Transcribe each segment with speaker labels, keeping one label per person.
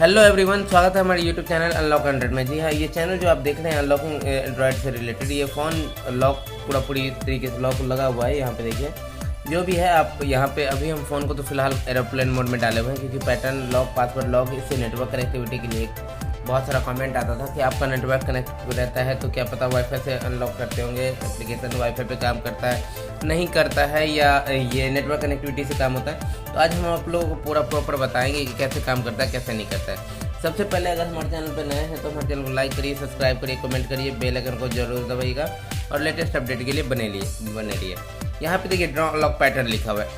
Speaker 1: Hello everyone, स्वागत है हमारे यूट्यूब चैनल अनलॉक 100 में। जी हाँ, ये चैनल जो आप देख रहे हैं अनलॉकिंग एंड्रॉयड से रिलेटेड, ये फ़ोन लॉक पूरी तरीके से लॉक लगा हुआ है। यहाँ पे देखिए जो भी है, आप यहाँ पे अभी हम फ़ोन को तो फिलहाल एरोप्लेन मोड में डाले हुए हैं, क्योंकि पैटर्न लॉक, पासवर्ड लॉक, इससे नेटवर्क कनेक्टिविटी के लिए बहुत सारा कमेंट आता था कि आपका नेटवर्क कनेक्ट रहता है तो क्या पता वाईफाई से अनलॉक करते होंगे, एप्लीकेशन वाईफाई पे काम करता है नहीं करता है, या ये नेटवर्क कनेक्टिविटी से काम होता है। तो आज हम आप लोगों को पूरा प्रॉपर बताएंगे कि कैसे काम करता है, कैसे नहीं करता है। सबसे पहले अगर हमारे चैनल पर नए हैं तो हमारे चैनल को लाइक करिए, सब्सक्राइब करिए, कमेंट करिए, बेल आइकन को जरूर दबाइएगा और लेटेस्ट अपडेट के लिए बने रहिए। यहाँ पे देखिए ड्रॉ अनलॉक पैटर्न लिखा हुआ है।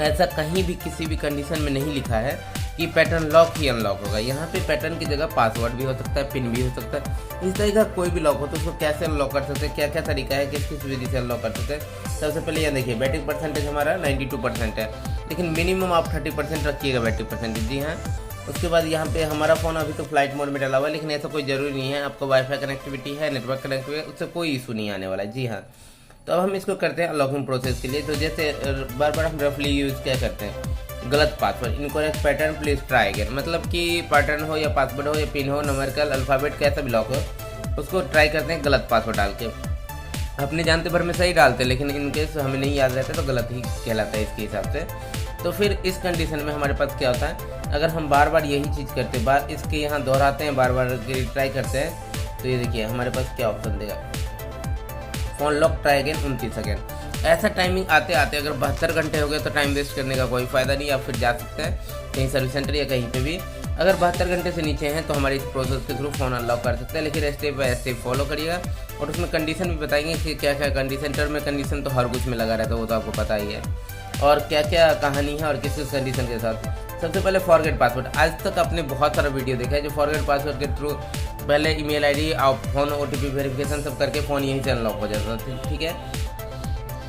Speaker 1: ऐसा कहीं भी किसी भी कंडीशन में नहीं लिखा है कि पैटर्न लॉक ही अनलॉक होगा। यहाँ पे पैटर्न की जगह पासवर्ड भी हो सकता है, पिन भी हो सकता है। इस तरह का कोई भी लॉक हो तो उसको कैसे अनलॉक कर सकते हैं, क्या क्या तरीका है, किस किस विधि से अनलॉक कर सकते हैं। सबसे पहले यहाँ देखिए बैटरी परसेंटेज हमारा 92% है, लेकिन मिनिमम आप 30% रखिएगा बैटरी परसेंटेज। जी हाँ, उसके बाद यहाँ पे हमारा फ़ोन अभी तो फ्लाइट मोड में डाला हुआ है, लेकिन ऐसा कोई ज़रूरी नहीं है। आपको वाईफाई कनेक्टिविटी है, नेटवर्क कनेक्टिविटी, उससे कोई इशू नहीं आने वाला है। जी हाँ, तो अब हम इसको करते हैं अनलॉकिंग प्रोसेस के लिए। तो जैसे बार बार हम रफली यूज़ क्या करते हैं, गलत password, incorrect pattern, please try again. मतलब कि पैटर्न हो या पासवर्ड हो या पिन हो, नंबरकल, अल्फ़ाबेट, कैसा भी लॉक हो, उसको ट्राई करते हैं गलत पासवर्ड डाल के। अपने जानते भर में सही डालते हैं, लेकिन इनकेस हमें नहीं याद रहता तो गलत ही कहलाता है इसके हिसाब से। तो फिर इस कंडीशन में हमारे पास क्या होता है, अगर हम बार बार यही चीज़ करते, बार इसके यहाँ दोहराते हैं, बार बार ट्राई करते हैं, तो ये देखिए हमारे पास क्या ऑप्शन देगा, phone lock try again 29 second. ऐसा टाइमिंग आते आते अगर 72 घंटे हो गए तो टाइम वेस्ट करने का कोई फ़ायदा नहीं। आप फिर जा सकते हैं कहीं सर्विस सेंटर या कहीं पे भी। अगर 72 घंटे से नीचे हैं तो हमारे इस प्रोसेस के थ्रू फ़ोन अनलॉक कर सकते हैं, लेकिन स्टेप बाय स्टेप फॉलो करिएगा। और उसमें कंडीशन भी बताएंगे कि क्या क्या कंडीशन, टर्म में कंडीशन तो हर कुछ में लगा रहता है, वो तो आपको पता ही है, और क्या क्या कहानी है और किस किस कंडीशन के साथ। सबसे पहले फॉरगेट पासवर्ड। आज तक आपने बहुत सारा वीडियो देखा है जो फॉरगेट पासवर्ड के थ्रू पहले ईमेल आईडी, आप फ़ोन OTP वेरिफिकेशन सब करके फ़ोन यहीं से अनलॉक हो जाता था। ठीक है,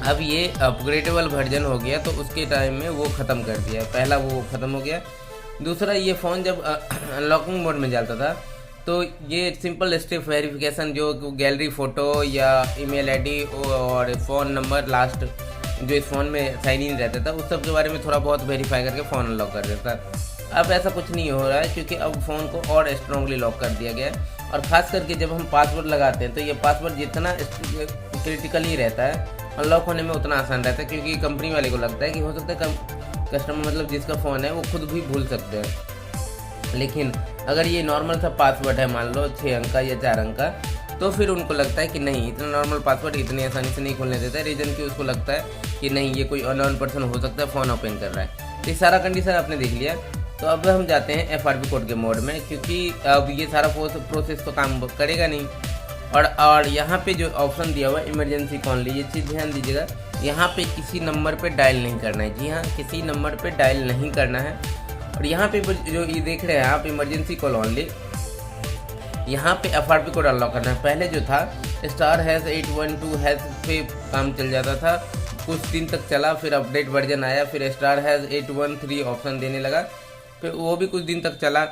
Speaker 1: अब ये अपग्रेडेबल वर्जन हो गया तो उसके टाइम में वो ख़त्म कर दिया। पहला वो ख़त्म हो गया। दूसरा, ये फ़ोन जब अनलॉकिंग मोड में जाता था तो ये सिंपल स्टेप वेरिफिकेशन, जो गैलरी फ़ोटो या ईमेल आईडी और फ़ोन नंबर लास्ट जो इस फ़ोन में साइन इन रहता था, उस सब के बारे में थोड़ा बहुत वेरीफाई करके फ़ोन अनलॉक कर देता। अब ऐसा कुछ नहीं हो रहा है, क्योंकि अब फ़ोन को और स्ट्रांगली लॉक कर दिया गया है। और ख़ास करके जब हम पासवर्ड लगाते हैं तो ये पासवर्ड जितना क्रिटिकली रहता है, अनलॉक होने में उतना आसान रहता है, क्योंकि कंपनी वाले को लगता है कि हो सकता है कस्टमर, मतलब जिसका फ़ोन है, वो खुद भी भूल सकते हैं। लेकिन अगर ये नॉर्मल सा पासवर्ड है, मान लो 6 अंक का या 4 अंक का, तो फिर उनको लगता है कि नहीं, इतना नॉर्मल पासवर्ड इतनी आसानी से नहीं खोलने देता है। रीज़न कि उसको लगता है कि नहीं, ये कोई अननोन पर्सन हो सकता है, फ़ोन ओपन कर रहा है। तो ये सारा कंडीशन आपने देख लिया। तो अब हम जाते हैं FRP कोड के मोड में, क्योंकि अब ये सारा प्रोसेस तो काम करेगा नहीं। और यहाँ पे जो ऑप्शन दिया हुआ है इमरजेंसी कॉल, ये चीज़ ध्यान दीजिएगा, यहाँ पे किसी नंबर पे डायल नहीं करना है। जी हाँ, किसी नंबर पे डायल नहीं करना है। और यहाँ पे जो ये देख रहे हैं आप, इमरजेंसी कॉल ओनली, यहाँ पे FRP कोड अनलॉक करना है। पहले जो था *812# पे काम चल जाता था, कुछ दिन तक चला, फिर अपडेट वर्जन आया, फिर *813 ऑप्शन देने लगा, फिर वो भी कुछ दिन तक चला।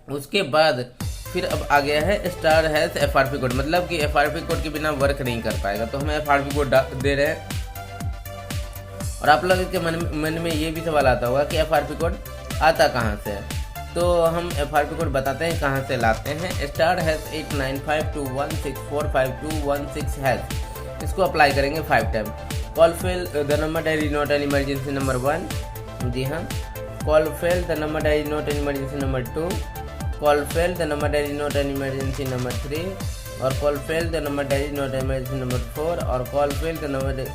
Speaker 1: उसके बाद फिर अब आ गया है *FRP कोड, मतलब कि FRP कोड के बिना वर्क नहीं कर पाएगा। तो हम FRP कोड दे रहे हैं। और आप लोगों के मन में ये भी सवाल आता होगा कि FRP कोड आता कहाँ से है। तो हम FRP कोड बताते हैं कहाँ से लाते हैं। *89521645216#। इसको अप्लाई करेंगे 5 time. Call fail the number dial not an emergency number 1। जी हाँ, call fail the number dial not an emergency number 2। Call fail the number dial not an emergency number 3। और call fail the number dial not an emergency number 4। और call fail the number,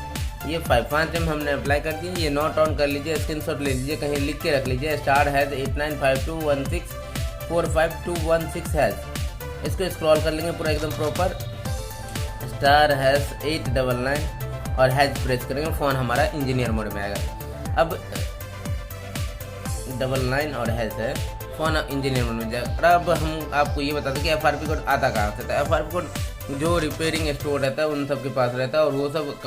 Speaker 1: ये 5 time हमने apply कर दिया। ये note on कर लीजिए, screenshot ले लीजिए, कहीं लिख के रख लीजिए, *89521645216#। इसको स्क्रॉल कर लेंगे पूरा एकदम प्रॉपर, *899 और हैश प्रेस करेंगे, फ़ोन हमारा इंजीनियर मोड में आएगा। अब 99 और हैश है, फ़ोन इंजीनियर मोड में जाएगा। और अब हम आपको ये बताते हैं कि FRP कोड आता कहाँ से था। FRP कोड जो रिपेयरिंग स्टोर रहता है उन सब के पास रहता है, और वो सब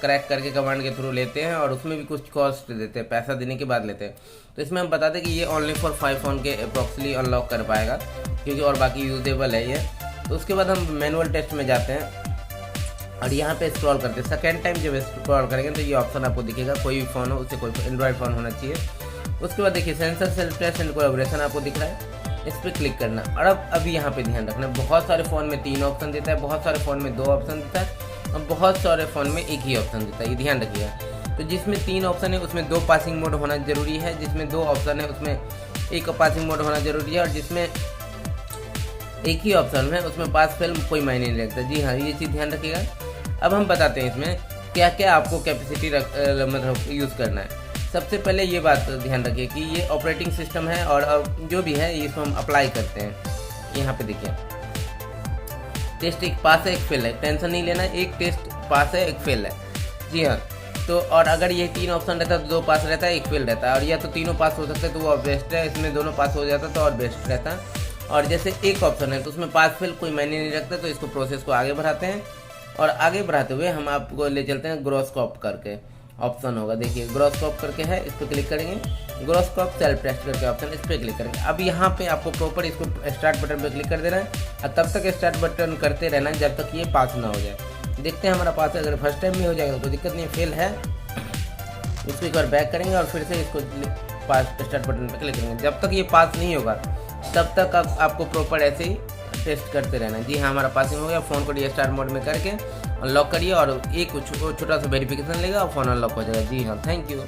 Speaker 1: क्रैक करके कमांड के थ्रू लेते हैं, और उसमें भी कुछ कॉस्ट देते हैं, पैसा देने के बाद लेते हैं। तो इसमें हम बताते हैं कि ये ओनली फॉर 5 फ़ोन के अप्रॉक्सली अनलॉक कर पाएगा, क्योंकि और बाकी यूजेबल है ये। तो उसके बाद हम मैनुअल टेस्ट में जाते हैं और यहाँ पे स्क्रॉल करते हैं। सेकेंड टाइम जब स्क्रॉल करेंगे तो ये ऑप्शन आपको दिखेगा, कोई भी फ़ोन हो, उससे कोई एंड्रॉयड फ़ोन होना चाहिए, उसके बाद देखिए sensor self test and collaboration आपको दिख रहा है, इस पर क्लिक करना। और अब अभी यहाँ पे ध्यान रखना, बहुत सारे फ़ोन में 3 ऑप्शन देता है, बहुत सारे फ़ोन में 2 ऑप्शन देता है और बहुत सारे फ़ोन में 1 ही ऑप्शन देता है, ये ध्यान रखिएगा। तो जिसमें 3 ऑप्शन है उसमें 2 पासिंग मोड होना जरूरी है, जिसमें 2 ऑप्शन है उसमें 1 पासिंग मोड होना जरूरी है, और जिसमें 1 ही ऑप्शन है उसमें पास फेल कोई मायने नहीं रखता। जी हाँ, ये चीज़ ध्यान रखिएगा। अब हम बताते हैं इसमें क्या क्या आपको कैपेसिटी मतलब यूज़ करना है। सबसे पहले ये बात ध्यान रखिए कि ये ऑपरेटिंग सिस्टम है और जो भी है इसको हम अप्लाई करते हैं। यहाँ पे देखिए टेस्ट एक पास है एक फेल है, टेंशन नहीं लेना, एक टेस्ट पास है एक फेल है। जी हाँ, तो और अगर ये 3 ऑप्शन रहता है तो 2 पास रहता है 1 फेल रहता है, और या तो तीनों पास हो सकते हैं तो वो बेस्ट है, इसमें दोनों पास हो जाता तो और बेस्ट रहता। और जैसे 1 ऑप्शन है तो उसमें पास फेल कोई मायने नहीं रखता, तो इसको प्रोसेस को आगे बढ़ाते हैं। और आगे बढ़ाते हुए हम आपको ले चलते हैं ग्रोस्कोप करके ऑप्शन होगा, देखिए ग्रोस्कोप करके है, इस पर क्लिक करेंगे, ग्रोस्कोप सेल्फ टेस्ट करके ऑप्शन, इस पर क्लिक करेंगे। अब यहाँ पे आपको प्रॉपर इसको स्टार्ट बटन पे क्लिक कर देना है और तब तक स्टार्ट बटन करते रहना है जब तक ये पास ना हो जाए। देखते हैं हमारा पास है, अगर फर्स्ट टाइम में हो जाएगा तो कोई दिक्कत नहीं, फेल है इसको एक बार बैक करेंगे और फिर से इसको पास स्टार्ट बटन पर क्लिक करेंगे। जब तक ये पास नहीं होगा तब तक आपको प्रॉपर ऐसे ही टेस्ट करते रहना है। जी हाँ, हमारा पासिंग हो गया। फ़ोन को रीस्टार्ट मोड में करके अनलॉक करिए और एक छोटा सा वेरिफिकेशन लेगा और फ़ोन अनलॉक हो जाएगा। जी हाँ, थैंक यू।